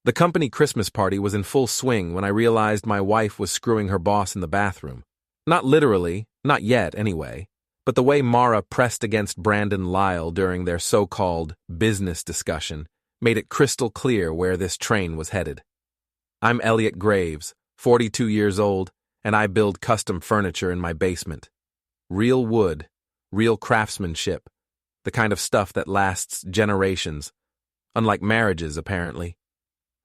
The company Christmas party was in full swing when I realized my wife was screwing her boss in the bathroom. Not literally, not yet anyway, but the way Mara pressed against Brandon Lyle during their so-called business discussion made it crystal clear where this train was headed. I'm Eliot Graves, 42 years old, and I build custom furniture in my basement. Real wood, real craftsmanship, the kind of stuff that lasts generations, unlike marriages, apparently.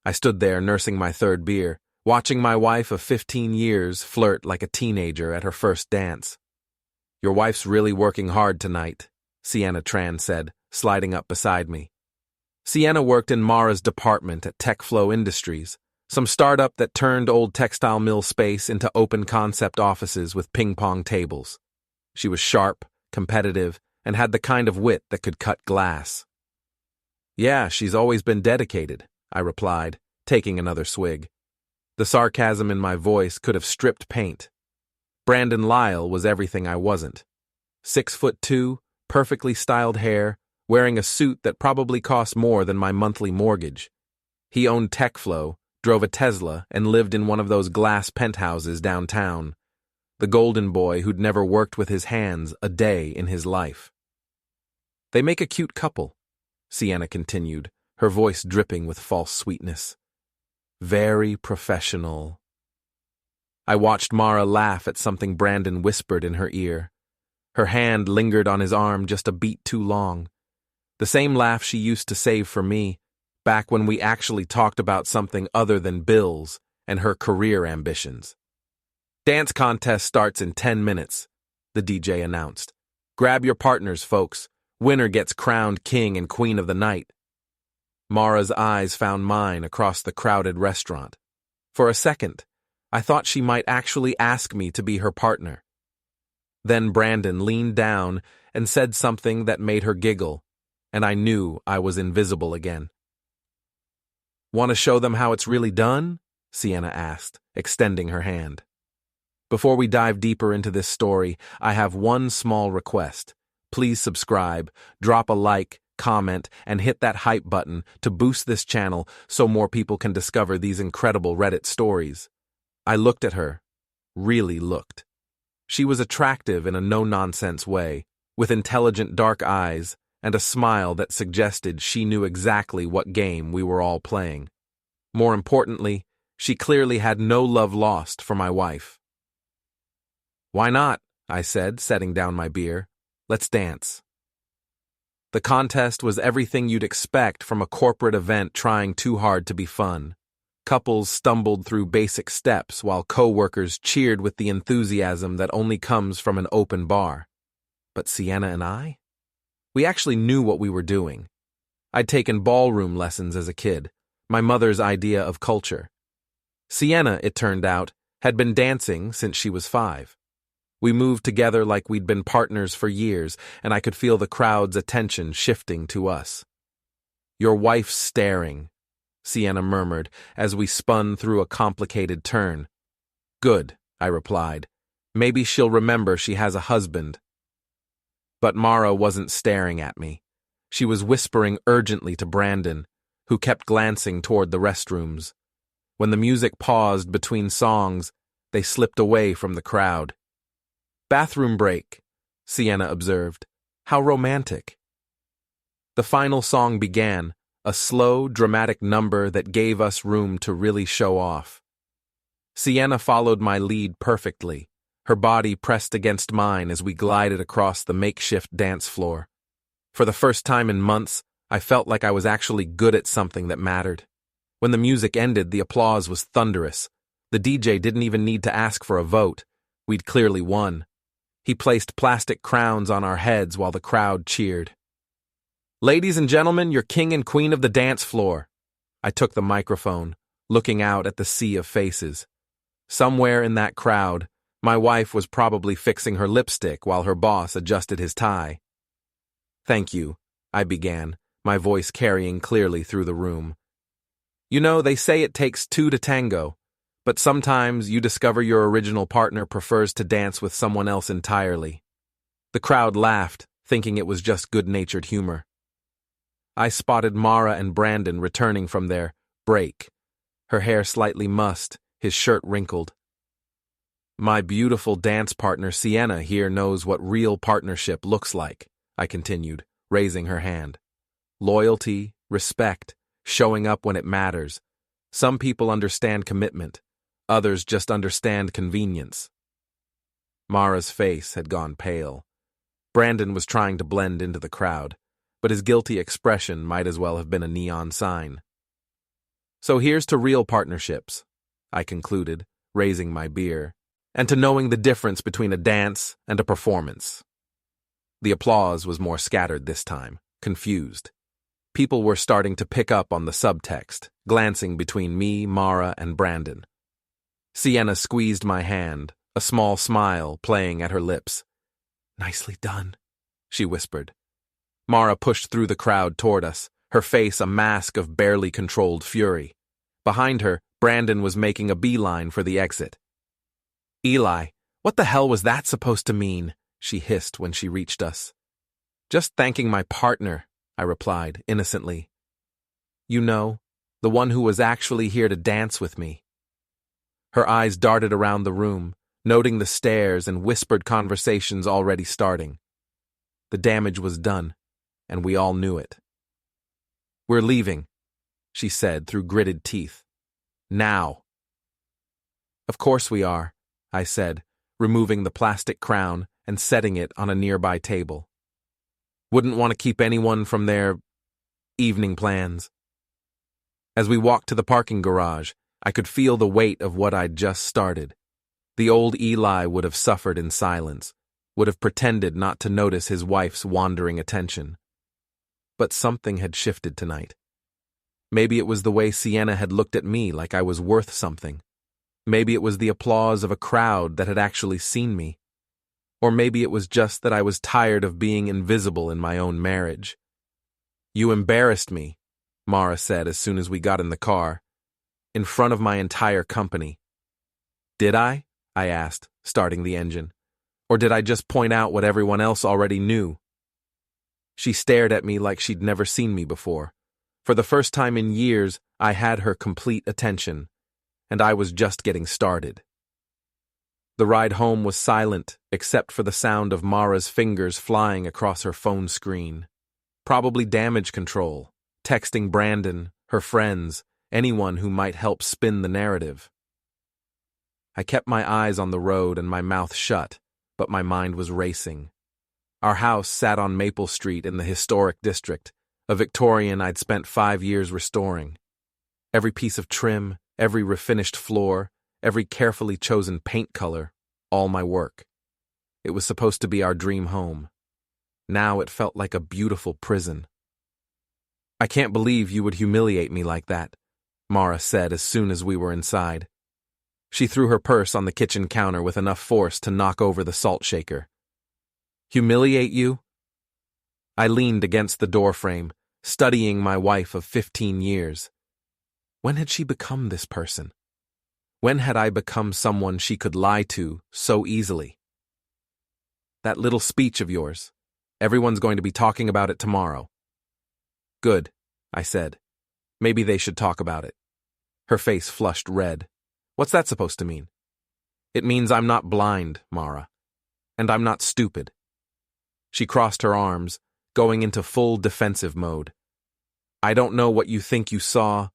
I stood there nursing my third beer, watching my wife of 15 years flirt like a teenager at her first dance. "Your wife's really working hard tonight," Sienna Tran said, sliding up beside me. Sienna worked in Mara's department at TechFlow Industries, some startup that turned old textile mill space into open-concept offices with ping-pong tables. She was sharp, competitive, and had the kind of wit that could cut glass. "Yeah, she's always been dedicated," I replied, taking another swig. The sarcasm in my voice could have stripped paint. Brandon Lyle was everything I wasn't. 6'2", perfectly styled hair, wearing a suit that probably cost more than my monthly mortgage. He owned TechFlow, drove a Tesla, and lived in one of those glass penthouses downtown. The golden boy who'd never worked with his hands a day in his life. "They make a cute couple," Sienna continued, her voice dripping with false sweetness. "Very professional." I watched Mara laugh at something Brandon whispered in her ear. Her hand lingered on his arm just a beat too long. The same laugh she used to save for me, back when we actually talked about something other than bills and her career ambitions. "Dance contest starts in 10 minutes, the DJ announced. "Grab your partners, folks. Winner gets crowned king and queen of the night." Mara's eyes found mine across the crowded restaurant. For a second, I thought she might actually ask me to be her partner. Then Brandon leaned down and said something that made her giggle, and I knew I was invisible again. "Want to show them how it's really done?" Sienna asked, extending her hand. Before we dive deeper into this story, I have one small request. Please subscribe, drop a like, comment, and hit that hype button to boost this channel so more people can discover these incredible Reddit stories. I looked at her, really looked. She was attractive in a no-nonsense way, with intelligent dark eyes and a smile that suggested she knew exactly what game we were all playing. More importantly, she clearly had no love lost for my wife. "Why not?" I said, setting down my beer. "Let's dance." The contest was everything you'd expect from a corporate event trying too hard to be fun. Couples stumbled through basic steps while coworkers cheered with the enthusiasm that only comes from an open bar. But Sienna and I? We actually knew what we were doing. I'd taken ballroom lessons as a kid, my mother's idea of culture. Sienna, it turned out, had been dancing since she was 5. We moved together like we'd been partners for years, and I could feel the crowd's attention shifting to us. "Your wife's staring," Sienna murmured as we spun through a complicated turn. "Good," I replied. "Maybe she'll remember she has a husband." But Mara wasn't staring at me. She was whispering urgently to Brandon, who kept glancing toward the restrooms. When the music paused between songs, they slipped away from the crowd. "Bathroom break," Sienna observed. "How romantic." The final song began, a slow, dramatic number that gave us room to really show off. Sienna followed my lead perfectly, her body pressed against mine as we glided across the makeshift dance floor. For the first time in months, I felt like I was actually good at something that mattered. When the music ended, the applause was thunderous. The DJ didn't even need to ask for a vote. We'd clearly won. He placed plastic crowns on our heads while the crowd cheered. "Ladies and gentlemen, your king and queen of the dance floor." I took the microphone, looking out at the sea of faces. Somewhere in that crowd, my wife was probably fixing her lipstick while her boss adjusted his tie. "Thank you," I began, my voice carrying clearly through the room. "You know, they say it takes two to tango. But sometimes you discover your original partner prefers to dance with someone else entirely." The crowd laughed, thinking it was just good-natured humor. I spotted Mara and Brandon returning from their break. Her hair slightly mussed, his shirt wrinkled. My beautiful dance partner Sienna here knows what real partnership looks like, I continued, raising her hand. Loyalty, respect, showing up when it matters. Some people understand commitment, others just understand convenience. Mara's face had gone pale. Brandon was trying to blend into the crowd, but his guilty expression might as well have been a neon sign. So here's to real partnerships, I concluded, raising my beer, and to knowing the difference between a dance and a performance. The applause was more scattered this time, confused. People were starting to pick up on the subtext, glancing between me, Mara, and Brandon. Sienna squeezed my hand, a small smile playing at her lips. "Nicely done," she whispered. Mara pushed through the crowd toward us, her face a mask of barely controlled fury. Behind her, Brandon was making a beeline for the exit. "Eli, what the hell was that supposed to mean?" she hissed when she reached us. "Just thanking my partner," I replied, innocently. "You know, the one who was actually here to dance with me." Her eyes darted around the room, noting the stares and whispered conversations already starting. The damage was done, and we all knew it. "We're leaving," she said through gritted teeth. "Now." "Of course we are," I said, removing the plastic crown and setting it on a nearby table. "Wouldn't want to keep anyone from their evening plans." As we walked to the parking garage, I could feel the weight of what I'd just started. The old Eli would have suffered in silence, would have pretended not to notice his wife's wandering attention. But something had shifted tonight. Maybe it was the way Sienna had looked at me like I was worth something. Maybe it was the applause of a crowd that had actually seen me. Or maybe it was just that I was tired of being invisible in my own marriage. "You embarrassed me," Mara said as soon as we got in the car, "in front of my entire company." "Did I?" I asked, starting the engine. "Or did I just point out what everyone else already knew?" She stared at me like she'd never seen me before. For the first time in years, I had her complete attention, and I was just getting started. The ride home was silent, except for the sound of Mara's fingers flying across her phone screen. Probably damage control, texting Brandon, her friends, anyone who might help spin the narrative. I kept my eyes on the road and my mouth shut, but my mind was racing. Our house sat on Maple Street in the historic district, a Victorian I'd spent 5 years restoring. Every piece of trim, every refinished floor, every carefully chosen paint color, all my work. It was supposed to be our dream home. Now it felt like a beautiful prison. "I can't believe you would humiliate me like that," Mara said as soon as we were inside. She threw her purse on the kitchen counter with enough force to knock over the salt shaker. "Humiliate you?" I leaned against the doorframe, studying my wife of 15 years. When had she become this person? When had I become someone she could lie to so easily? "That little speech of yours. Everyone's going to be talking about it tomorrow." "Good," I said. "Maybe they should talk about it." Her face flushed red. "What's that supposed to mean?" "It means I'm not blind, Mara. And I'm not stupid." She crossed her arms, going into full defensive mode. "I don't know what you think you saw.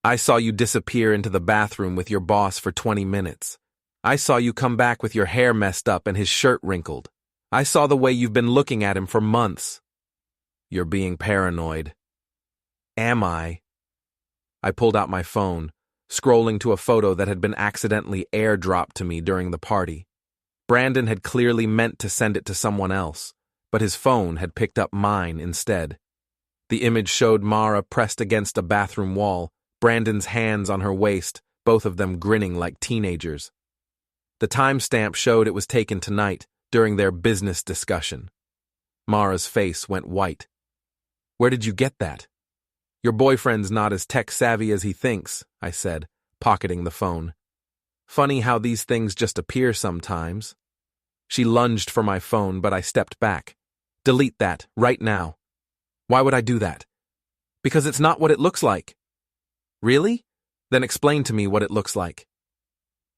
I saw you disappear into the bathroom with your boss for 20 minutes. I saw you come back with your hair messed up and his shirt wrinkled. I saw the way you've been looking at him for months." "You're being paranoid." "Am I?" I pulled out my phone, scrolling to a photo that had been accidentally airdropped to me during the party. Brandon had clearly meant to send it to someone else, but his phone had picked up mine instead. The image showed Mara pressed against a bathroom wall, Brandon's hands on her waist, both of them grinning like teenagers. The timestamp showed it was taken tonight, during their business discussion. Mara's face went white. "Where did you get that?" "Your boyfriend's not as tech-savvy as he thinks," I said, pocketing the phone. "Funny how these things just appear sometimes." She lunged for my phone, but I stepped back. "Delete that, right now." "Why would I do that?" "Because it's not what it looks like." Really? Then explain to me what it looks like.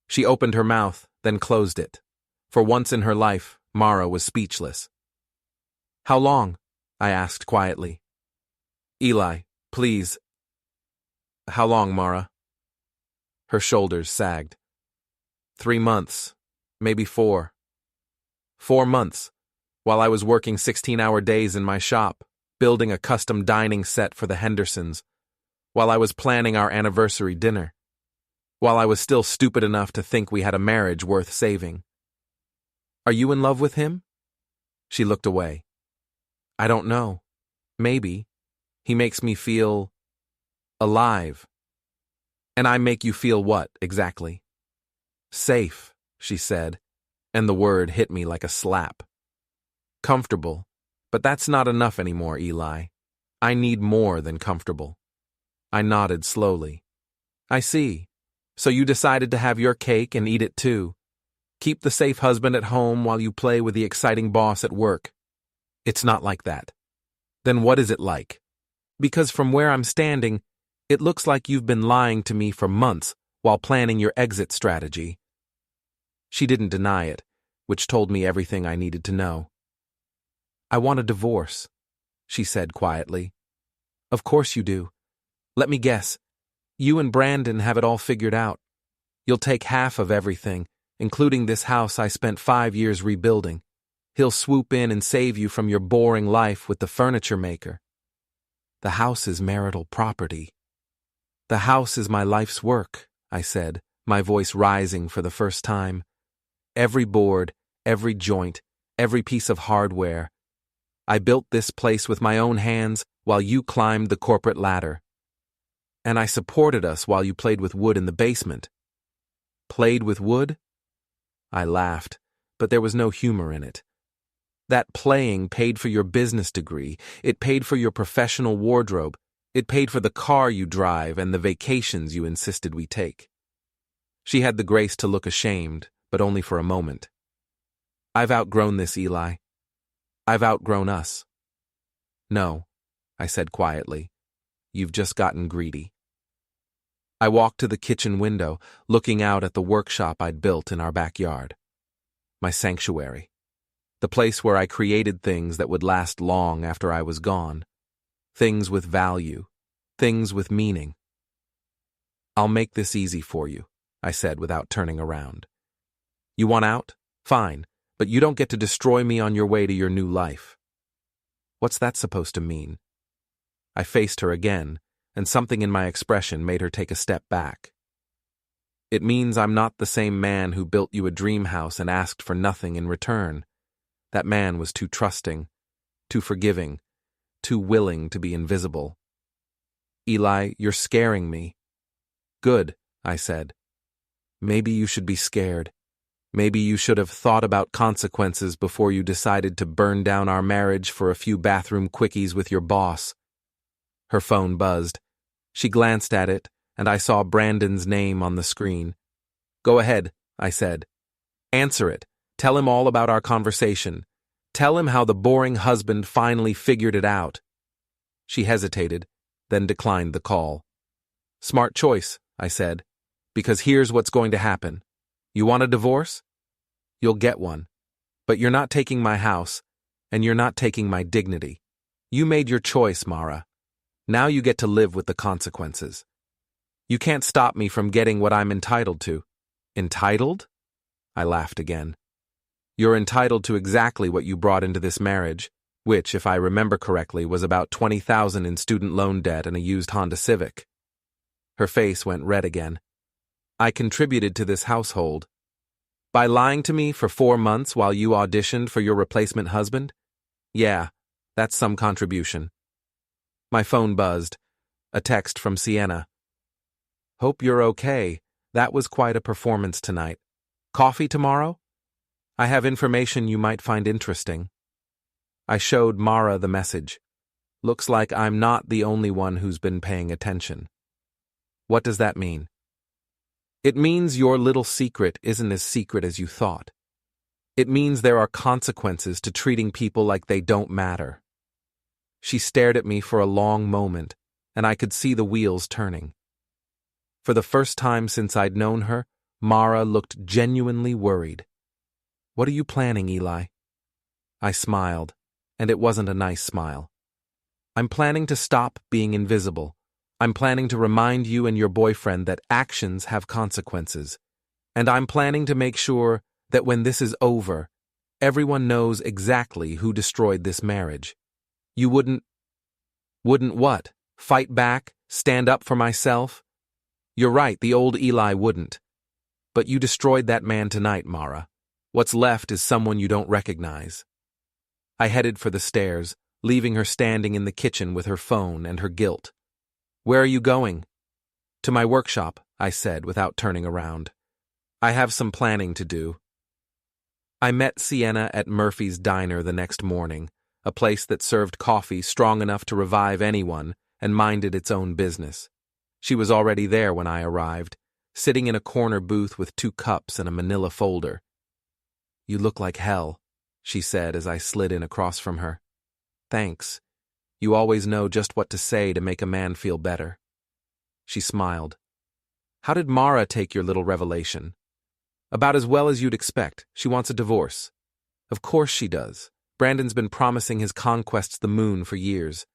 She opened her mouth, then closed it. For once in her life, Mara was speechless. How long? I asked quietly. Eli, please. How long, Mara? Her shoulders sagged. 3 months, maybe 4. 4 months, while I was working 16-hour days in my shop, building a custom dining set for the Hendersons, while I was planning our anniversary dinner, while I was still stupid enough to think we had a marriage worth saving. Are you in love with him? She looked away. I don't know. Maybe. He makes me feel alive. And I make you feel what, exactly? Safe, she said, and the word hit me like a slap. Comfortable, but that's not enough anymore, Eli. I need more than comfortable. I nodded slowly. I see. So you decided to have your cake and eat it too. Keep the safe husband at home while you play with the exciting boss at work. It's not like that. Then what is it like? Because from where I'm standing, it looks like you've been lying to me for months while planning your exit strategy. She didn't deny it, which told me everything I needed to know. I want a divorce, she said quietly. Of course you do. Let me guess. You and Brandon have it all figured out. You'll take half of everything, including this house I spent 5 years rebuilding. He'll swoop in and save you from your boring life with the furniture maker. The house is marital property. The house is my life's work, I said, my voice rising for the first time. Every board, every joint, every piece of hardware. I built this place with my own hands while you climbed the corporate ladder. And I supported us while you played with wood in the basement. Played with wood? I laughed, but there was no humor in it. That playing paid for your business degree, it paid for your professional wardrobe, it paid for the car you drive and the vacations you insisted we take. She had the grace to look ashamed, but only for a moment. I've outgrown this, Eli. I've outgrown us. No, I said quietly. You've just gotten greedy. I walked to the kitchen window, looking out at the workshop I'd built in our backyard. My sanctuary. The place where I created things that would last long after I was gone. Things with value. Things with meaning. I'll make this easy for you, I said without turning around. You want out? Fine, but you don't get to destroy me on your way to your new life. What's that supposed to mean? I faced her again, and something in my expression made her take a step back. It means I'm not the same man who built you a dream house and asked for nothing in return. That man was too trusting, too forgiving, too willing to be invisible. Eli, you're scaring me. Good, I said. Maybe you should be scared. Maybe you should have thought about consequences before you decided to burn down our marriage for a few bathroom quickies with your boss. Her phone buzzed. She glanced at it, and I saw Brandon's name on the screen. Go ahead, I said. Answer it. Tell him all about our conversation. Tell him how the boring husband finally figured it out. She hesitated, then declined the call. Smart choice, I said, because here's what's going to happen. You want a divorce? You'll get one. But you're not taking my house, and you're not taking my dignity. You made your choice, Mara. Now you get to live with the consequences. You can't stop me from getting what I'm entitled to. Entitled? I laughed again. You're entitled to exactly what you brought into this marriage, which, if I remember correctly, was about $20,000 in student loan debt and a used Honda Civic. Her face went red again. I contributed to this household. By lying to me for 4 months while you auditioned for your replacement husband? Yeah, that's some contribution. My phone buzzed. A text from Sienna. Hope you're okay. That was quite a performance tonight. Coffee tomorrow? I have information you might find interesting. I showed Mara the message. Looks like I'm not the only one who's been paying attention. What does that mean? It means your little secret isn't as secret as you thought. It means there are consequences to treating people like they don't matter. She stared at me for a long moment, and I could see the wheels turning. For the first time since I'd known her, Mara looked genuinely worried. "What are you planning, Eli?" I smiled, and it wasn't a nice smile. "I'm planning to stop being invisible. I'm planning to remind you and your boyfriend that actions have consequences. And I'm planning to make sure that when this is over, everyone knows exactly who destroyed this marriage. You wouldn't what? Fight back? Stand up for myself?" "You're right, the old Eli wouldn't. But you destroyed that man tonight, Mara. What's left is someone you don't recognize." I headed for the stairs, leaving her standing in the kitchen with her phone and her guilt. "Where are you going?" "To my workshop," I said without turning around. "I have some planning to do." I met Sienna at Murphy's Diner the next morning, a place that served coffee strong enough to revive anyone and minded its own business. She was already there when I arrived, sitting in a corner booth with 2 cups and a manila folder. "You look like hell," she said as I slid in across from her. "Thanks. You always know just what to say to make a man feel better." She smiled. "How did Mara take your little revelation?" "About as well as you'd expect. She wants a divorce." "Of course she does. Brandon's been promising his conquests the moon for years.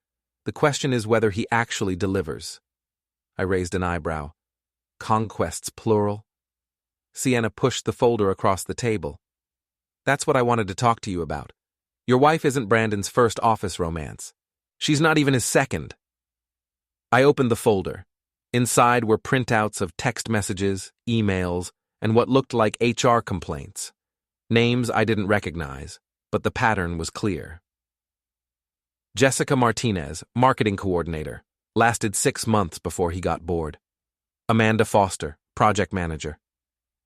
The question is whether he actually delivers." I raised an eyebrow. "Conquests, plural?" Sienna pushed the folder across the table. "That's what I wanted to talk to you about. Your wife isn't Brandon's first office romance. She's not even his second." I opened the folder. Inside were printouts of text messages, emails, and what looked like HR complaints. Names I didn't recognize, but the pattern was clear. Jessica Martinez, marketing coordinator, lasted 6 months before he got bored. Amanda Foster, project manager.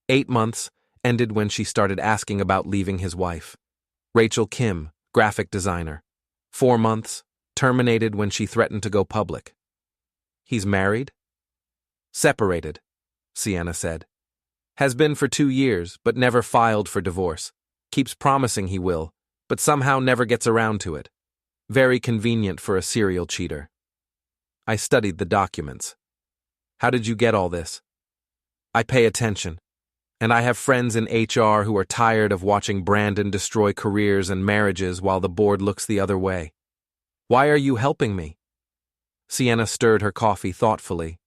8 months, ended when she started asking about leaving his wife. Rachel Kim, graphic designer. 4 months, terminated when she threatened to go public. "He's married?" "Separated," Sienna said. "Has been for 2 years, but never filed for divorce. Keeps promising he will, but somehow never gets around to it. Very convenient for a serial cheater." I studied the documents. "How did you get all this?" "I pay attention. And I have friends in HR who are tired of watching Brandon destroy careers and marriages while the board looks the other way. Why are you helping me?" Sienna stirred her coffee thoughtfully.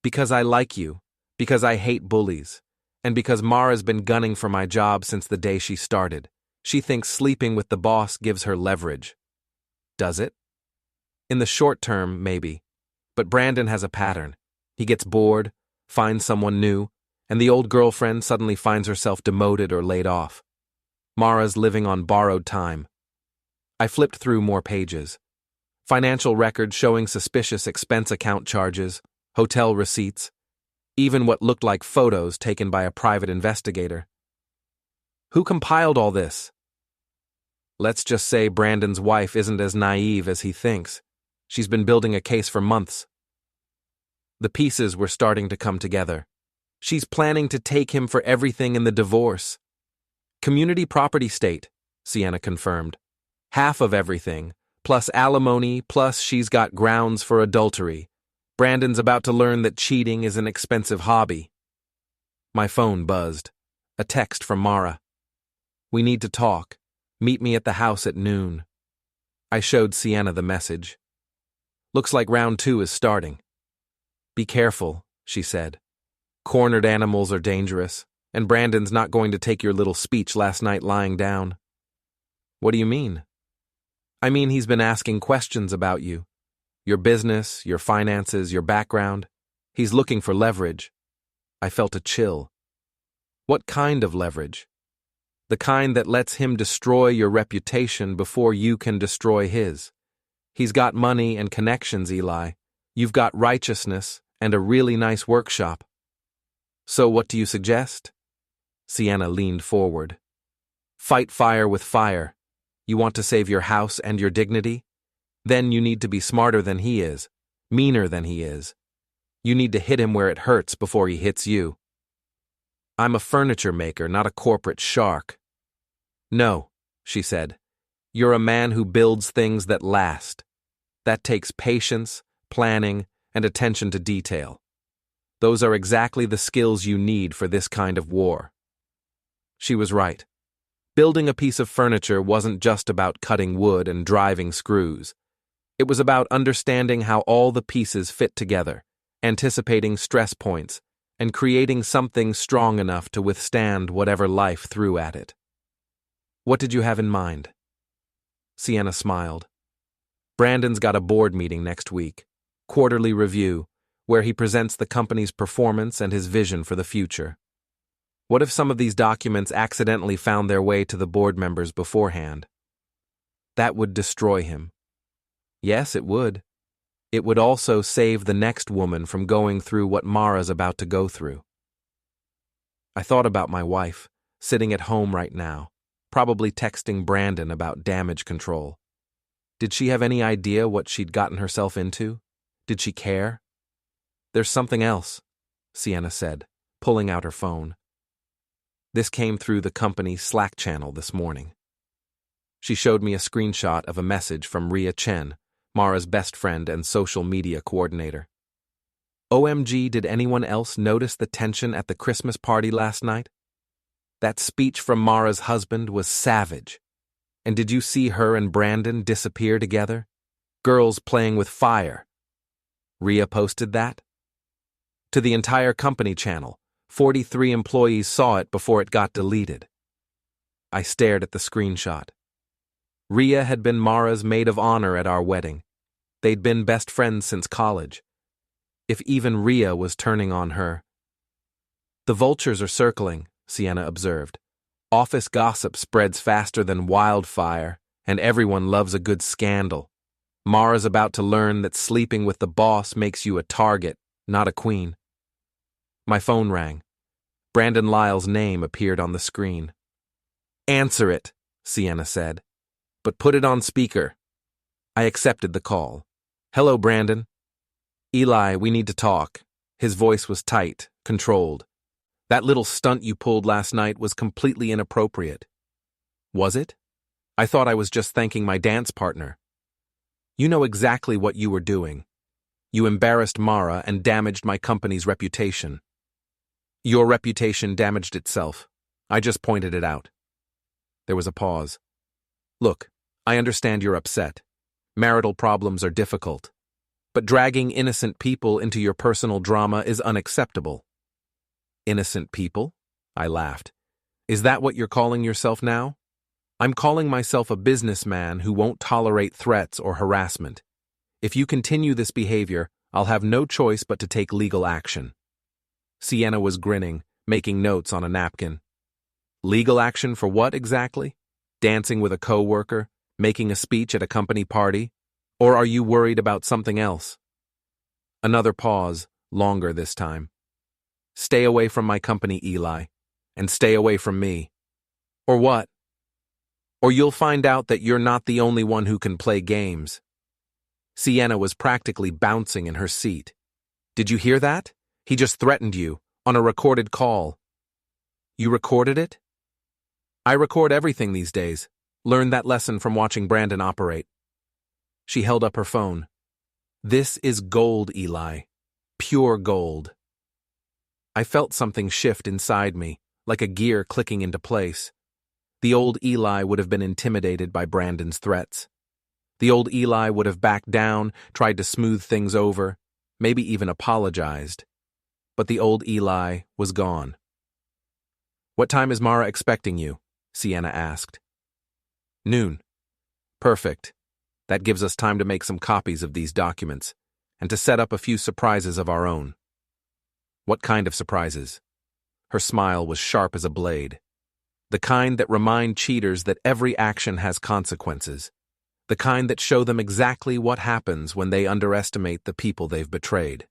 "Because I like you, because I hate bullies, and because Mara's been gunning for my job since the day she started. She thinks sleeping with the boss gives her leverage." "Does it?" "In the short term, maybe. But Brandon has a pattern. He gets bored, finds someone new, and the old girlfriend suddenly finds herself demoted or laid off. Mara's living on borrowed time." I flipped through more pages. Financial records showing suspicious expense account charges, hotel receipts, even what looked like photos taken by a private investigator. "Who compiled all this?" "Let's just say Brandon's wife isn't as naive as he thinks. She's been building a case for months." The pieces were starting to come together. She's planning to take him for everything in the divorce. "Community property state," Sienna confirmed. "Half of everything, plus alimony, plus she's got grounds for adultery. Brandon's about to learn that cheating is an expensive hobby." My phone buzzed. A text from Mara. "We need to talk. Meet me at the house at noon." I showed Sienna the message. "Looks like round 2 is starting." "Be careful," she said. "Cornered animals are dangerous, and Brandon's not going to take your little speech last night lying down." "What do you mean?" "I mean he's been asking questions about you. Your business, your finances, your background. He's looking for leverage." I felt a chill. "What kind of leverage?" "The kind that lets him destroy your reputation before you can destroy his. He's got money and connections, Eli. You've got righteousness and a really nice workshop. So what do you suggest?" Sienna leaned forward. "Fight fire with fire. You want to save your house and your dignity? Then you need to be smarter than he is, meaner than he is. You need to hit him where it hurts before he hits you." "I'm a furniture maker, not a corporate shark." "No," she said. "You're a man who builds things that last. That takes patience, planning, and attention to detail. Those are exactly the skills you need for this kind of war. She was right. Building a piece of furniture wasn't just about cutting wood and driving screws. It was about understanding how all the pieces fit together, anticipating stress points, and creating something strong enough to withstand whatever life threw at it. What did you have in mind? Sienna smiled. Brandon's got a board meeting next week, quarterly review, where he presents the company's performance and his vision for the future. What if some of these documents accidentally found their way to the board members beforehand? That would destroy him. Yes, it would. It would also save the next woman from going through what Mara's about to go through. I thought about my wife, sitting at home right now, probably texting Brandon about damage control. Did she have any idea what she'd gotten herself into? Did she care? There's something else, Sienna said, pulling out her phone. This came through the company Slack channel this morning. She showed me a screenshot of a message from Ria Chen, Mara's best friend and social media coordinator. OMG, did anyone else notice the tension at the Christmas party last night? That speech from Mara's husband was savage. And did you see her and Brandon disappear together? Girls playing with fire. Ria posted that? To the entire company channel. 43 employees saw it before it got deleted. I stared at the screenshot. Ria had been Mara's maid of honor at our wedding. They'd been best friends since college. If even Ria was turning on her. The vultures are circling, Sienna observed. Office gossip spreads faster than wildfire, and everyone loves a good scandal. Mara's about to learn that sleeping with the boss makes you a target, not a queen. My phone rang. Brandon Lyle's name appeared on the screen. Answer it, Sienna said, but put it on speaker. I accepted the call. Hello, Brandon. Eli, we need to talk. His voice was tight, controlled. That little stunt you pulled last night was completely inappropriate. Was it? I thought I was just thanking my dance partner. You know exactly what you were doing. You embarrassed Mara and damaged my company's reputation. Your reputation damaged itself. I just pointed it out. There was a pause. Look, I understand you're upset. Marital problems are difficult. But dragging innocent people into your personal drama is unacceptable. Innocent people? I laughed. Is that what you're calling yourself now? I'm calling myself a businessman who won't tolerate threats or harassment. If you continue this behavior, I'll have no choice but to take legal action. Sienna was grinning, making notes on a napkin. Legal action for what exactly? Dancing with a coworker? Making a speech at a company party? Or are you worried about something else? Another pause, longer this time. Stay away from my company, Eli, and stay away from me. Or what? Or you'll find out that you're not the only one who can play games. Sienna was practically bouncing in her seat. Did you hear that? He just threatened you, on a recorded call. You recorded it? I record everything these days. Learned that lesson from watching Brandon operate. She held up her phone. This is gold, Eli. Pure gold. I felt something shift inside me, like a gear clicking into place. The old Eli would have been intimidated by Brandon's threats. The old Eli would have backed down, tried to smooth things over, maybe even apologized. But the old Eli was gone. What time is Mara expecting you? Sienna asked. Noon. Perfect. That gives us time to make some copies of these documents, and to set up a few surprises of our own. What kind of surprises? Her smile was sharp as a blade. The kind that remind cheaters that every action has consequences. The kind that show them exactly what happens when they underestimate the people they've betrayed.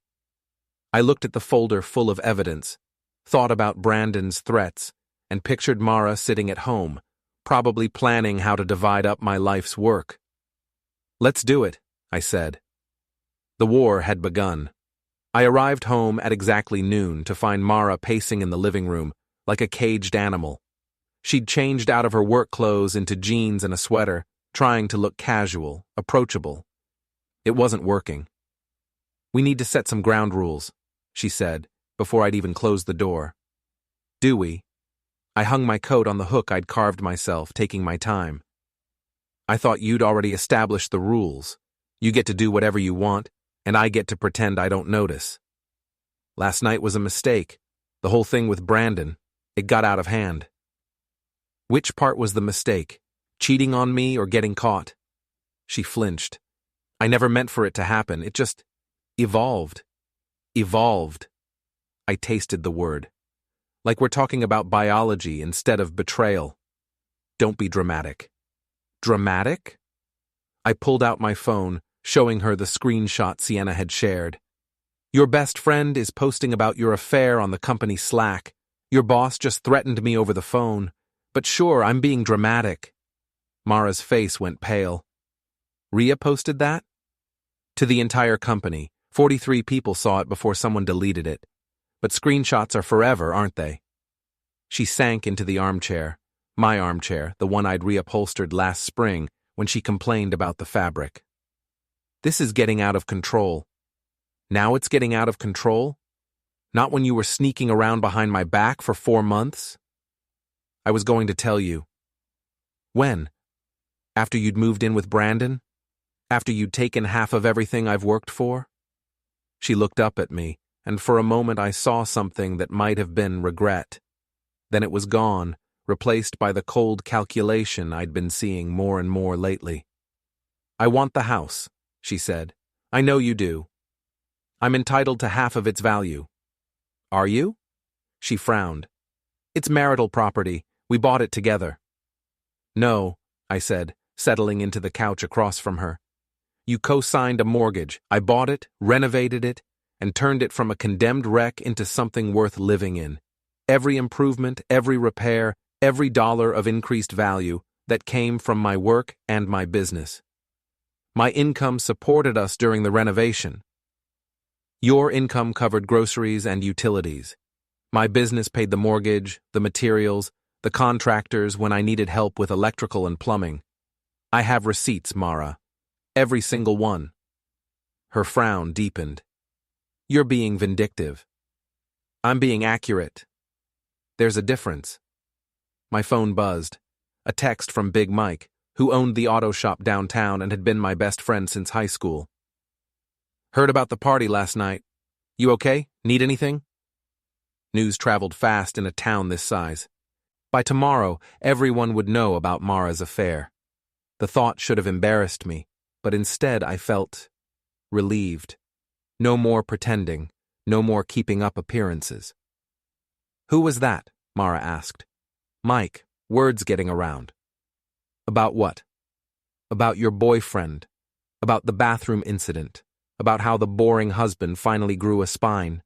I looked at the folder full of evidence, thought about Brandon's threats, and pictured Mara sitting at home, probably planning how to divide up my life's work. Let's do it, I said. The war had begun. I arrived home at exactly noon to find Mara pacing in the living room, like a caged animal. She'd changed out of her work clothes into jeans and a sweater, trying to look casual, approachable. It wasn't working. We need to set some ground rules, she said, before I'd even closed the door. "Do we?" I hung my coat on the hook I'd carved myself, taking my time. "I thought you'd already established the rules. You get to do whatever you want, and I get to pretend I don't notice. Last night was a mistake. The whole thing with Brandon. It got out of hand." "Which part was the mistake? Cheating on me or getting caught?" She flinched. "I never meant for it to happen. It just evolved. Evolved." I tasted the word. Like we're talking about biology instead of betrayal. "Don't be dramatic." "Dramatic?" I pulled out my phone, showing her the screenshot Sienna had shared. "Your best friend is posting about your affair on the company Slack. Your boss just threatened me over the phone. But sure, I'm being dramatic." Mara's face went pale. "Rhea posted that?" "To the entire company. 43 people saw it before someone deleted it. But screenshots are forever, aren't they?" She sank into the armchair. My armchair, the one I'd reupholstered last spring when she complained about the fabric. "This is getting out of control." "Now it's getting out of control? Not when you were sneaking around behind my back for 4 months?" "I was going to tell you." "When? After you'd moved in with Brandon? After you'd taken half of everything I've worked for?" She looked up at me, and for a moment I saw something that might have been regret. Then it was gone, replaced by the cold calculation I'd been seeing more and more lately. "I want the house," she said. "I know you do. I'm entitled to half of its value." "Are you?" She frowned. "It's marital property. We bought it together." "No," I said, settling into the couch across from her. "You co-signed a mortgage. I bought it, renovated it, and turned it from a condemned wreck into something worth living in. Every improvement, every repair, every dollar of increased value that came from my work and my business. My income supported us during the renovation. Your income covered groceries and utilities. My business paid the mortgage, the materials, the contractors when I needed help with electrical and plumbing. I have receipts, Mara. Every single one." Her frown deepened. "You're being vindictive." "I'm being accurate." "There's a difference." My phone buzzed. A text from Big Mike, who owned the auto shop downtown and had been my best friend since high school. "Heard about the party last night. You okay? Need anything?" News traveled fast in a town this size. By tomorrow, everyone would know about Mara's affair. The thought should have embarrassed me, but instead I felt relieved. No more pretending, no more keeping up appearances. "Who was that?" Mara asked. "Mike, words getting around." "About what?" "About your boyfriend. About the bathroom incident. About how the boring husband finally grew a spine."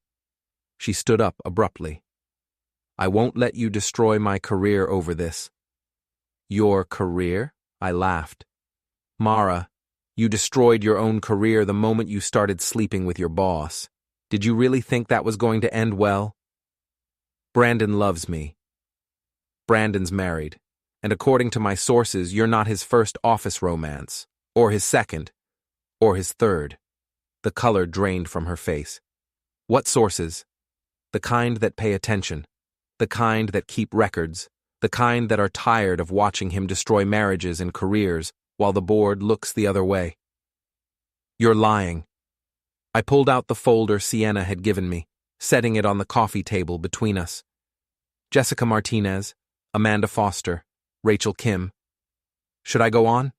She stood up abruptly. "I won't let you destroy my career over this." "Your career?" I laughed. "Mara, you destroyed your own career the moment you started sleeping with your boss. Did you really think that was going to end well?" "Brandon loves me." "Brandon's married, and according to my sources, you're not his first office romance, or his second, or his third." The color drained from her face. "What sources?" "The kind that pay attention, the kind that keep records, the kind that are tired of watching him destroy marriages and careers while the board looks the other way." "You're lying." I pulled out the folder Sienna had given me, setting it on the coffee table between us. Jessica Martinez, Amanda Foster, Rachel Kim. Should I go on?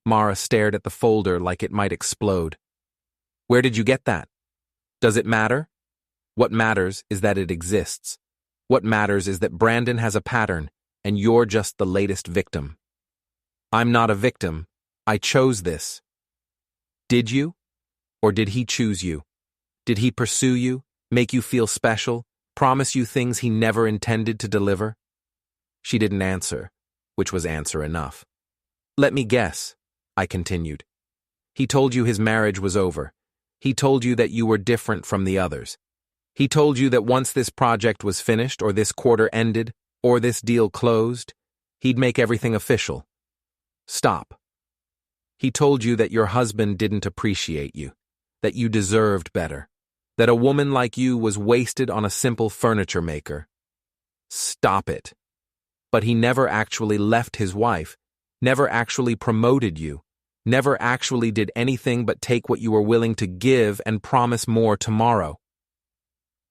Mara stared at the folder like it might explode. "Where did you get that? Does it matter? What matters is that it exists. What matters is that Brandon has a pattern, and you're just the latest victim." "I'm not a victim. I chose this." "Did you? Or did he choose you? Did he pursue you, make you feel special, promise you things he never intended to deliver?" She didn't answer, which was answer enough. "Let me guess," I continued. "He told you his marriage was over. He told you that you were different from the others. He told you that once this project was finished, or this quarter ended, or this deal closed, he'd make everything official." "Stop." "He told you that your husband didn't appreciate you, that you deserved better. That a woman like you was wasted on a simple furniture maker. Stop it. But he never actually left his wife, never actually promoted you, never actually did anything but take what you were willing to give and promise more tomorrow.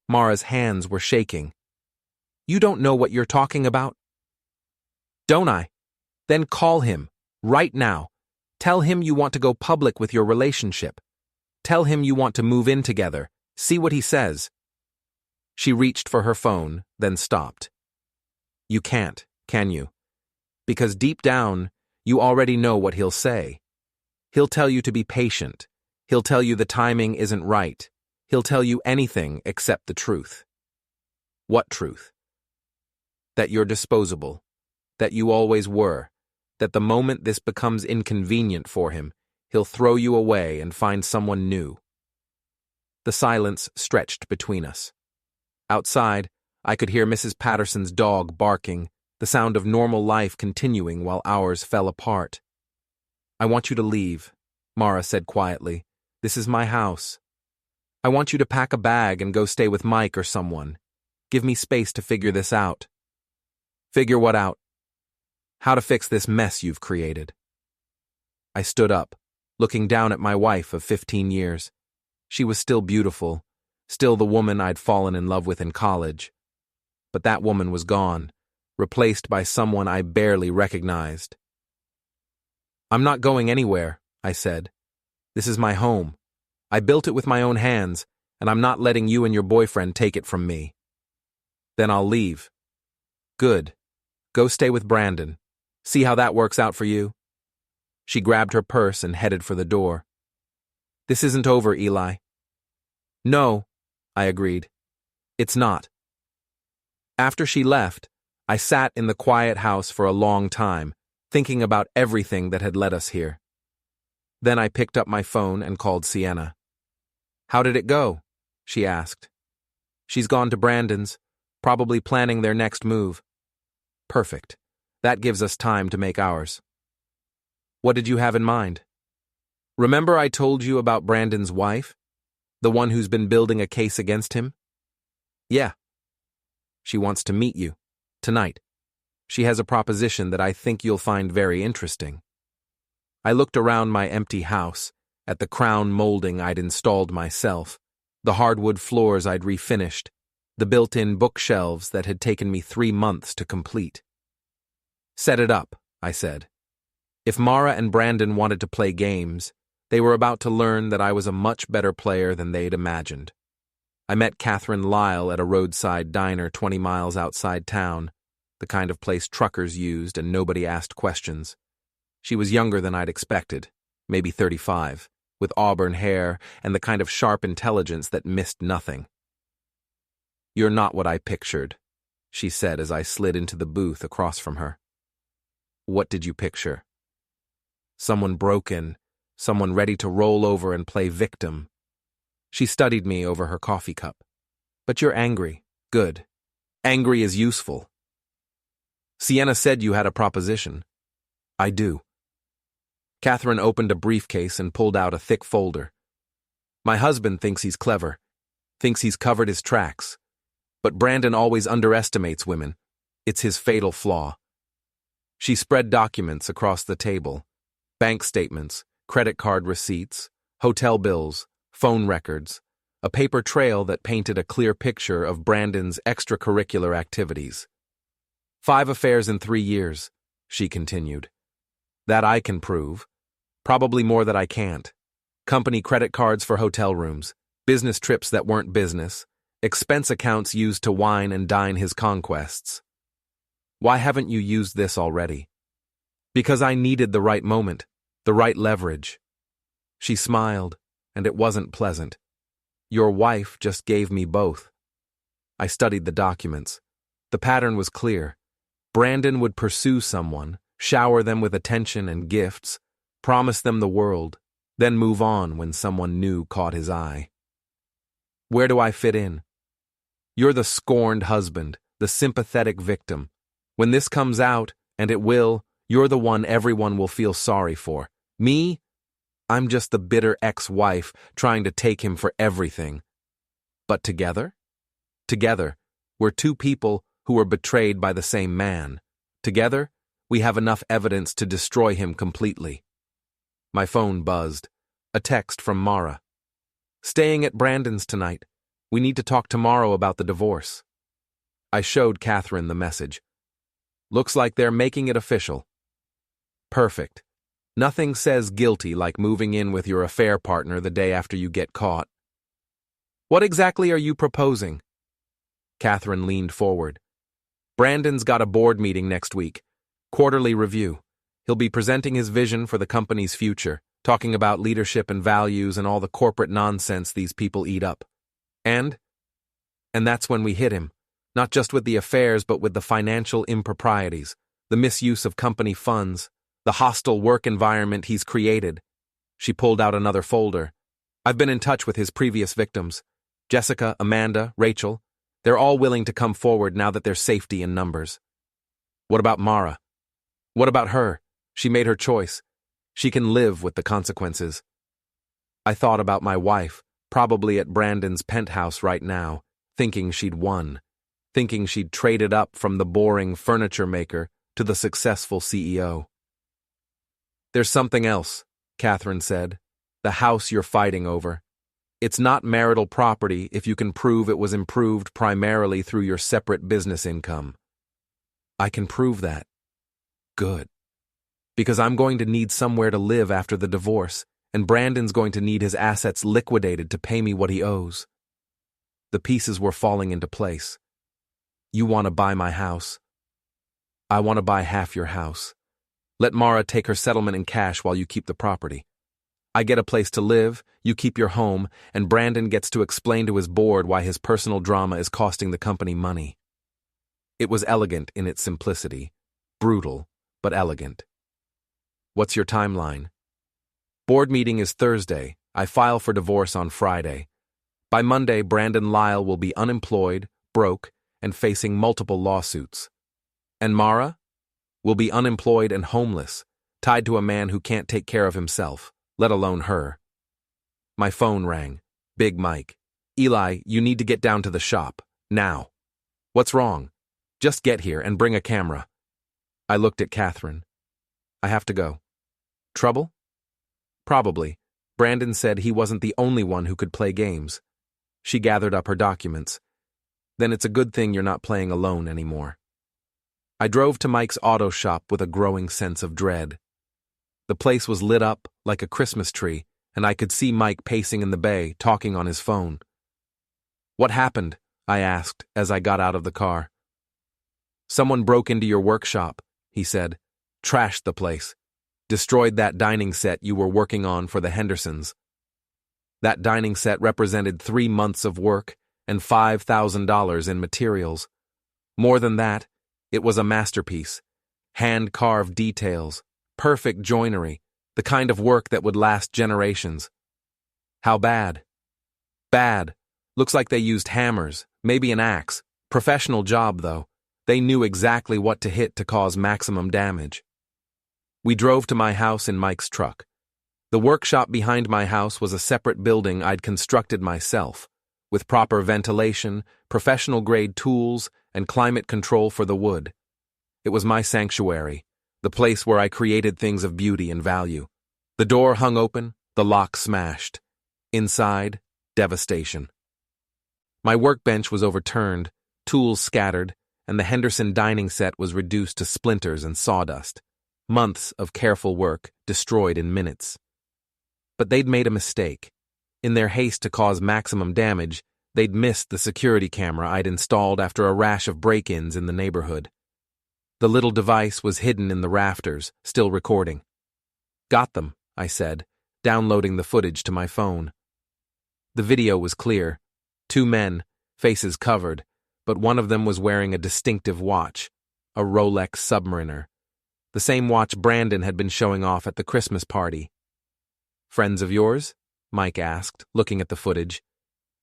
Mara's hands were shaking. You don't know what you're talking about? Don't I? Then call him, right now. Tell him you want to go public with your relationship. Tell him you want to move in together. See what he says. She reached for her phone, then stopped. You can't, can you? Because deep down, you already know what he'll say. He'll tell you to be patient. He'll tell you the timing isn't right. He'll tell you anything except the truth. What truth? That you're disposable. That you always were. That the moment this becomes inconvenient for him, he'll throw you away and find someone new. The silence stretched between us. Outside, I could hear Mrs. Patterson's dog barking, the sound of normal life continuing while ours fell apart. I want you to leave, Mara said quietly. This is my house. I want you to pack a bag and go stay with Mike or someone. Give me space to figure this out. Figure what out? How to fix this mess you've created. I stood up, looking down at my wife of 15 years. She was still beautiful, still the woman I'd fallen in love with in college. But that woman was gone, replaced by someone I barely recognized. I'm not going anywhere, I said. This is my home. I built it with my own hands, and I'm not letting you and your boyfriend take it from me. Then I'll leave. Good. Go stay with Brandon. See how that works out for you? She grabbed her purse and headed for the door. This isn't over, Eli. No, I agreed. It's not. After she left, I sat in the quiet house for a long time, thinking about everything that had led us here. Then I picked up my phone and called Sienna. How did it go? She asked. She's gone to Brandon's, probably planning their next move. Perfect. That gives us time to make ours. What did you have in mind? Remember I told you about Brandon's wife? The one who's been building a case against him? Yeah. She wants to meet you. Tonight. She has a proposition that I think you'll find very interesting. I looked around my empty house, at the crown molding I'd installed myself, the hardwood floors I'd refinished, the built-in bookshelves that had taken me 3 months to complete. Set it up, I said. If Mara and Brandon wanted to play games, they were about to learn that I was a much better player than they'd imagined. I met Catherine Lyle at a roadside diner 20 miles outside town, the kind of place truckers used and nobody asked questions. She was younger than I'd expected, maybe 35, with auburn hair and the kind of sharp intelligence that missed nothing. You're not what I pictured, she said as I slid into the booth across from her. What did you picture? Someone broken, someone ready to roll over and play victim. She studied me over her coffee cup. But you're angry. Good. Angry is useful. Sienna said you had a proposition. I do. Catherine opened a briefcase and pulled out a thick folder. My husband thinks he's clever, thinks he's covered his tracks. But Brandon always underestimates women. It's his fatal flaw. She spread documents across the table. Bank statements, credit card receipts, hotel bills, phone records, a paper trail that painted a clear picture of Brandon's extracurricular activities. 5 affairs in 3 years, she continued. That I can prove. Probably more that I can't. Company credit cards for hotel rooms, business trips that weren't business, expense accounts used to wine and dine his conquests. Why haven't you used this already? Because I needed the right moment, the right leverage. She smiled, and it wasn't pleasant. Your wife just gave me both. I studied the documents. The pattern was clear. Brandon would pursue someone, shower them with attention and gifts, promise them the world, then move on when someone new caught his eye. Where do I fit in? You're the scorned husband, the sympathetic victim. When this comes out, and it will, you're the one everyone will feel sorry for. Me? I'm just the bitter ex-wife trying to take him for everything. But together? Together, we're two people who were betrayed by the same man. Together, we have enough evidence to destroy him completely. My phone buzzed. A text from Mara. Staying at Brandon's tonight. We need to talk tomorrow about the divorce. I showed Catherine the message. Looks like they're making it official. Perfect. Nothing says guilty like moving in with your affair partner the day after you get caught. What exactly are you proposing? Catherine leaned forward. Brandon's got a board meeting next week. Quarterly review. He'll be presenting his vision for the company's future, talking about leadership and values and all the corporate nonsense these people eat up. And that's when we hit him, not just with the affairs but with the financial improprieties, the misuse of company funds, the hostile work environment he's created. She pulled out another folder. I've been in touch with his previous victims. Jessica, Amanda, Rachel. They're all willing to come forward now that there's safety in numbers. What about Mara? What about her? She made her choice. She can live with the consequences. I thought about my wife, probably at Brandon's penthouse right now, thinking she'd won, thinking she'd traded up from the boring furniture maker to the successful CEO. There's something else, Catherine said. The house you're fighting over. It's not marital property if you can prove it was improved primarily through your separate business income. I can prove that. Good. Because I'm going to need somewhere to live after the divorce, and Brandon's going to need his assets liquidated to pay me what he owes. The pieces were falling into place. You want to buy my house? I want to buy half your house. Let Mara take her settlement in cash while you keep the property. I get a place to live, you keep your home, and Brandon gets to explain to his board why his personal drama is costing the company money. It was elegant in its simplicity. Brutal, but elegant. What's your timeline? Board meeting is Thursday. I file for divorce on Friday. By Monday, Brandon Lyle will be unemployed, broke, and facing multiple lawsuits. And Mara? Will be unemployed and homeless, tied to a man who can't take care of himself, let alone her. My phone rang. Big Mike. Eli, you need to get down to the shop. Now. What's wrong? Just get here and bring a camera. I looked at Catherine. I have to go. Trouble? Probably. Brandon said he wasn't the only one who could play games. She gathered up her documents. Then it's a good thing you're not playing alone anymore. I drove to Mike's auto shop with a growing sense of dread. The place was lit up like a Christmas tree, and I could see Mike pacing in the bay, talking on his phone. What happened? I asked as I got out of the car. Someone broke into your workshop, he said. Trashed the place. Destroyed that dining set you were working on for the Hendersons. That dining set represented 3 months of work and $5,000 in materials. More than that, it was a masterpiece. Hand-carved details, perfect joinery, the kind of work that would last generations. How bad? Bad. Looks like they used hammers, maybe an axe. Professional job, though. They knew exactly what to hit to cause maximum damage. We drove to my house in Mike's truck. The workshop behind my house was a separate building I'd constructed myself, with proper ventilation, professional-grade tools, and climate control for the wood. It was my sanctuary, the place where I created things of beauty and value. The door hung open, the lock smashed. Inside, devastation. My workbench was overturned, tools scattered, and the Henderson dining set was reduced to splinters and sawdust. Months of careful work destroyed in minutes. But they'd made a mistake. In their haste to cause maximum damage, they'd missed the security camera I'd installed after a rash of break-ins in the neighborhood. The little device was hidden in the rafters, still recording. Got them, I said, downloading the footage to my phone. The video was clear. 2 men, faces covered, but one of them was wearing a distinctive watch, a Rolex Submariner, the same watch Brandon had been showing off at the Christmas party. Friends of yours? Mike asked, looking at the footage.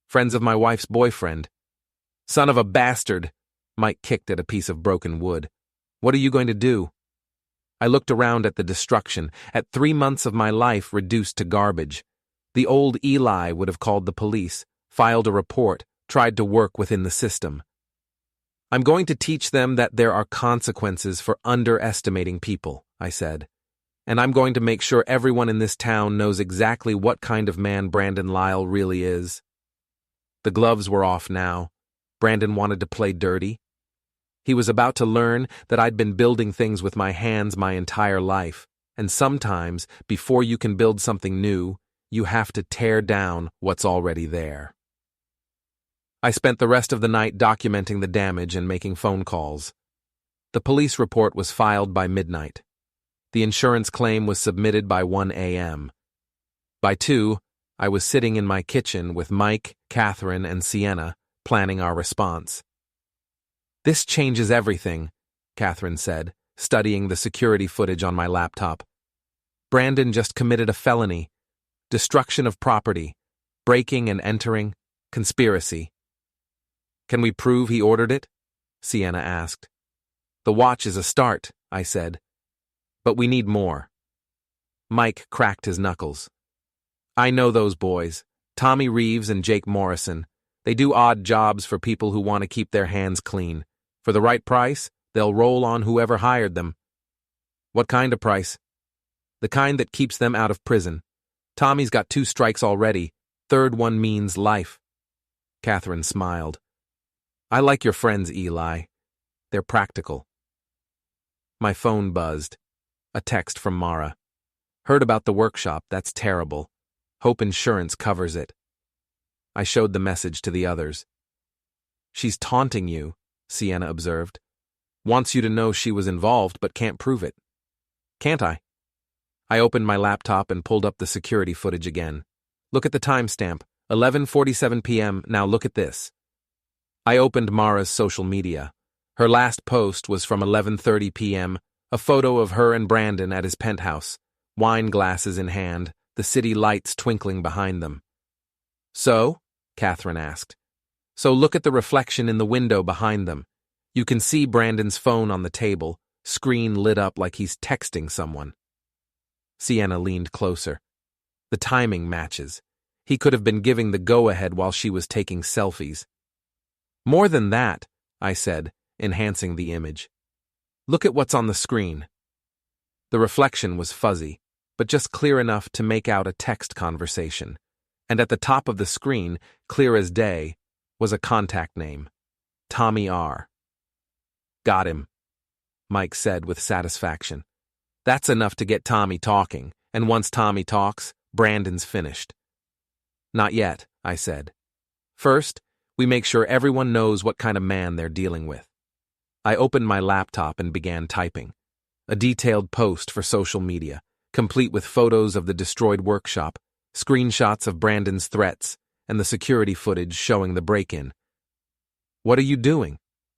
Friends of my wife's boyfriend. Son of a bastard! Mike kicked at a piece of broken wood. What are you going to do? I looked around at the destruction, at 3 months of my life reduced to garbage. The old Eli would have called the police, filed a report, tried to work within the system. I'm going to teach them that there are consequences for underestimating people, I said. And I'm going to make sure everyone in this town knows exactly what kind of man Brandon Lyle really is. The gloves were off now. Brandon wanted to play dirty. He was about to learn that I'd been building things with my hands my entire life, and sometimes, before you can build something new, you have to tear down what's already there. I spent the rest of the night documenting the damage and making phone calls. The police report was filed by midnight. The insurance claim was submitted by 1 a.m. By 2, I was sitting in my kitchen with Mike, Catherine, and Sienna, planning our response. "This changes everything," Catherine said, studying the security footage on my laptop. "Brandon just committed a felony. Destruction of property, breaking and entering, conspiracy." "Can we prove he ordered it?" Sienna asked. "The watch is a start," I said. "But we need more." Mike cracked his knuckles. "I know those boys, Tommy Reeves and Jake Morrison. They do odd jobs for people who want to keep their hands clean. For the right price, they'll roll on whoever hired them." "What kind of price?" "The kind that keeps them out of prison. Tommy's got 2 strikes already. Third one means life." Catherine smiled. "I like your friends, Eli. They're practical." My phone buzzed. A text from Mara. "Heard about the workshop, that's terrible. Hope insurance covers it." I showed the message to the others. "She's taunting you," Sienna observed. "Wants you to know she was involved but can't prove it." "Can't I?" I opened my laptop and pulled up the security footage again. "Look at the timestamp, 11:47 p.m. Now look at this." I opened Mara's social media. Her last post was from 11:30 p.m., a photo of her and Brandon at his penthouse, wine glasses in hand, the city lights twinkling behind them. "So?" Catherine asked. "So look at the reflection in the window behind them. You can see Brandon's phone on the table, screen lit up like he's texting someone." Sienna leaned closer. "The timing matches. He could have been giving the go-ahead while she was taking selfies." "More than that," I said, enhancing the image. "Look at what's on the screen." The reflection was fuzzy, but just clear enough to make out a text conversation. And at the top of the screen, clear as day, was a contact name. Tommy R. "Got him," Mike said with satisfaction. "That's enough to get Tommy talking, and once Tommy talks, Brandon's finished." "Not yet," I said. "First, we make sure everyone knows what kind of man they're dealing with." I opened my laptop and began typing. A detailed post for social media, complete with photos of the destroyed workshop, screenshots of Brandon's threats, and the security footage showing the break-in. "What are you doing?"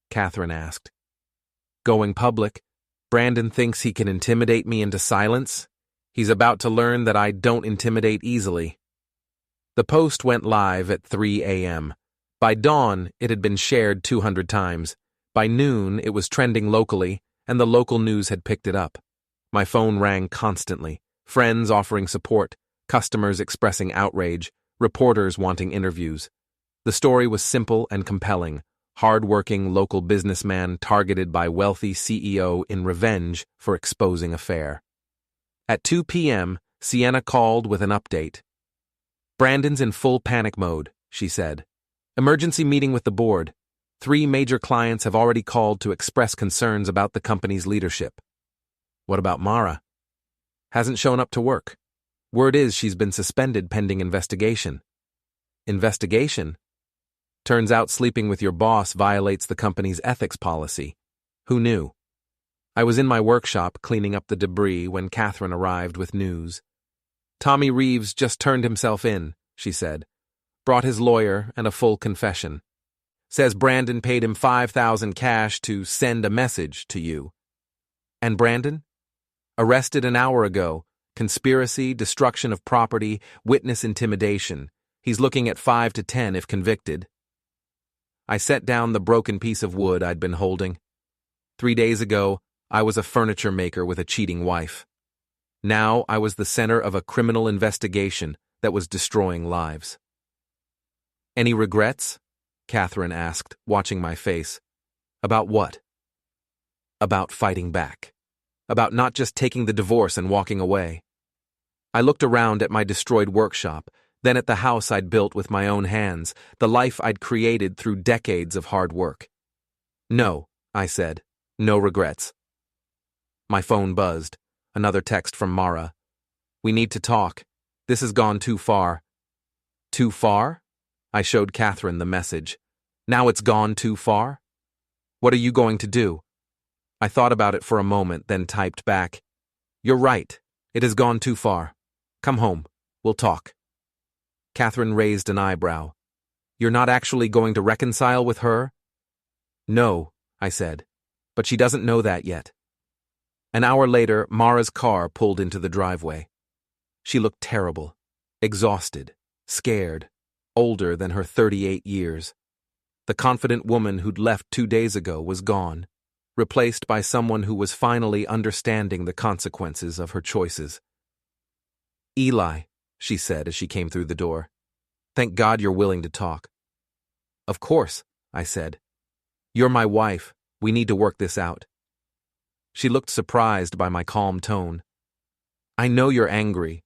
Catherine asked. "Going public. Brandon thinks he can intimidate me into silence. He's about to learn that I don't intimidate easily." The post went live at 3 a.m. By dawn, it had been shared 200 times. By noon, it was trending locally, and the local news had picked it up. My phone rang constantly, friends offering support, customers expressing outrage, reporters wanting interviews. The story was simple and compelling. Hard-working local businessman targeted by wealthy CEO in revenge for exposing affair. At 2 p.m., Sienna called with an update. "Brandon's in full panic mode," she said. "Emergency meeting with the board. 3 major clients have already called to express concerns about the company's leadership." "What about Mara?" "Hasn't shown up to work. Word is she's been suspended pending investigation." "Investigation? Turns out sleeping with your boss violates the company's ethics policy. Who knew?" I was in my workshop cleaning up the debris when Catherine arrived with news. "Tommy Reeves just turned himself in," she said. "Brought his lawyer and a full confession. Says Brandon paid him $5,000 cash to send a message to you." "And Brandon?" "Arrested an hour ago. Conspiracy, destruction of property, witness intimidation. He's looking at 5 to 10 if convicted." I set down the broken piece of wood I'd been holding. 3 days ago, I was a furniture maker with a cheating wife. Now I was the center of a criminal investigation that was destroying lives. "Any regrets?" Catherine asked, watching my face. About what? About fighting back. About not just taking the divorce and walking away. I looked around at my destroyed workshop, then at the house I'd built with my own hands, the life I'd created through decades of hard work. No, I said. No regrets. My phone buzzed. Another text from Mara. We need to talk. This has gone too far. Too far? I showed Catherine the message. Now it's gone too far? What are you going to do? I thought about it for a moment, then typed back. You're right. It has gone too far. Come home. We'll talk. Catherine raised an eyebrow. You're not actually going to reconcile with her? No, I said. But she doesn't know that yet. An hour later, Mara's car pulled into the driveway. She looked terrible, exhausted, scared, older than her 38 years. The confident woman who'd left 2 days ago was gone, replaced by someone who was finally understanding the consequences of her choices. Eli, she said as she came through the door. Thank God you're willing to talk. Of course, I said. You're my wife. We need to work this out. She looked surprised by my calm tone. I know you're angry.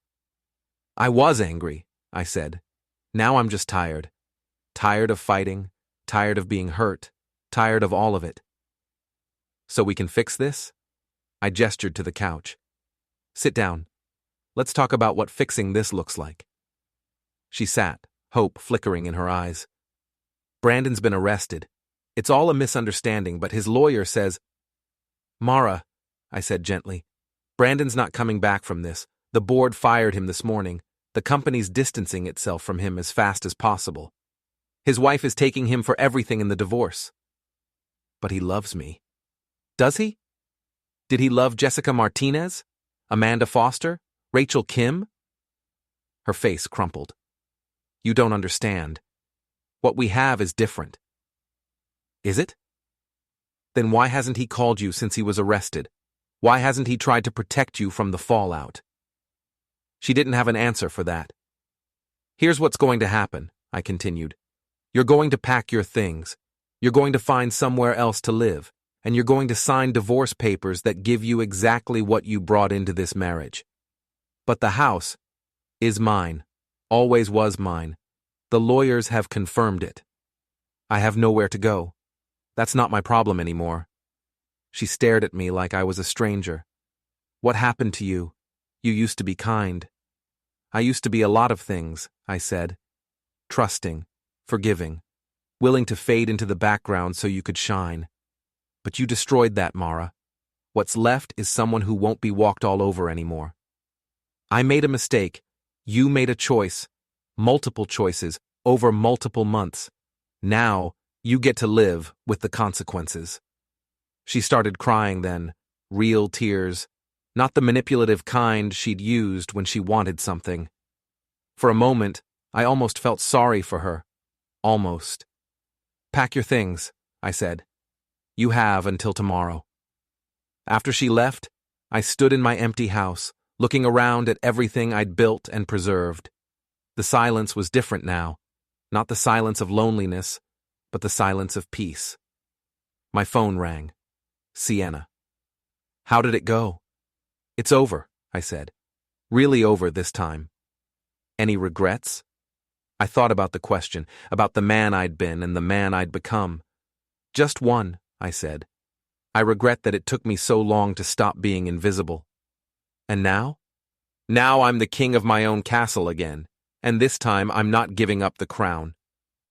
I was angry, I said. Now I'm just tired. Tired of fighting, tired of being hurt, tired of all of it. So we can fix this? I gestured to the couch. Sit down. Let's talk about what fixing this looks like. She sat, hope flickering in her eyes. Brandon's been arrested. It's all a misunderstanding, but his lawyer says... Mara, I said gently, Brandon's not coming back from this. The board fired him this morning. The company's distancing itself from him as fast as possible. His wife is taking him for everything in the divorce. But he loves me. Does he? Did he love Jessica Martinez? Amanda Foster? Rachel Kim? Her face crumpled. You don't understand. What we have is different. Is it? Then why hasn't he called you since he was arrested? Why hasn't he tried to protect you from the fallout? She didn't have an answer for that. Here's what's going to happen, I continued. You're going to pack your things. You're going to find somewhere else to live, and you're going to sign divorce papers that give you exactly what you brought into this marriage. But the house is mine, always was mine. The lawyers have confirmed it. I have nowhere to go. That's not my problem anymore. She stared at me like I was a stranger. What happened to you? You used to be kind. I used to be a lot of things, I said. Trusting, forgiving, willing to fade into the background so you could shine. But you destroyed that, Mara. What's left is someone who won't be walked all over anymore. I made a mistake. You made a choice. Multiple choices, over multiple months. Now, you get to live with the consequences. She started crying then, real tears, not the manipulative kind she'd used when she wanted something. For a moment, I almost felt sorry for her. Almost. Pack your things, I said. You have until tomorrow. After she left, I stood in my empty house, looking around at everything I'd built and preserved. The silence was different now, not the silence of loneliness, but the silence of peace. My phone rang. Sienna. How did it go? It's over, I said. Really over this time. Any regrets? I thought about the question, about the man I'd been and the man I'd become. Just one, I said. I regret that it took me so long to stop being invisible. And now? Now I'm the king of my own castle again, and this time I'm not giving up the crown.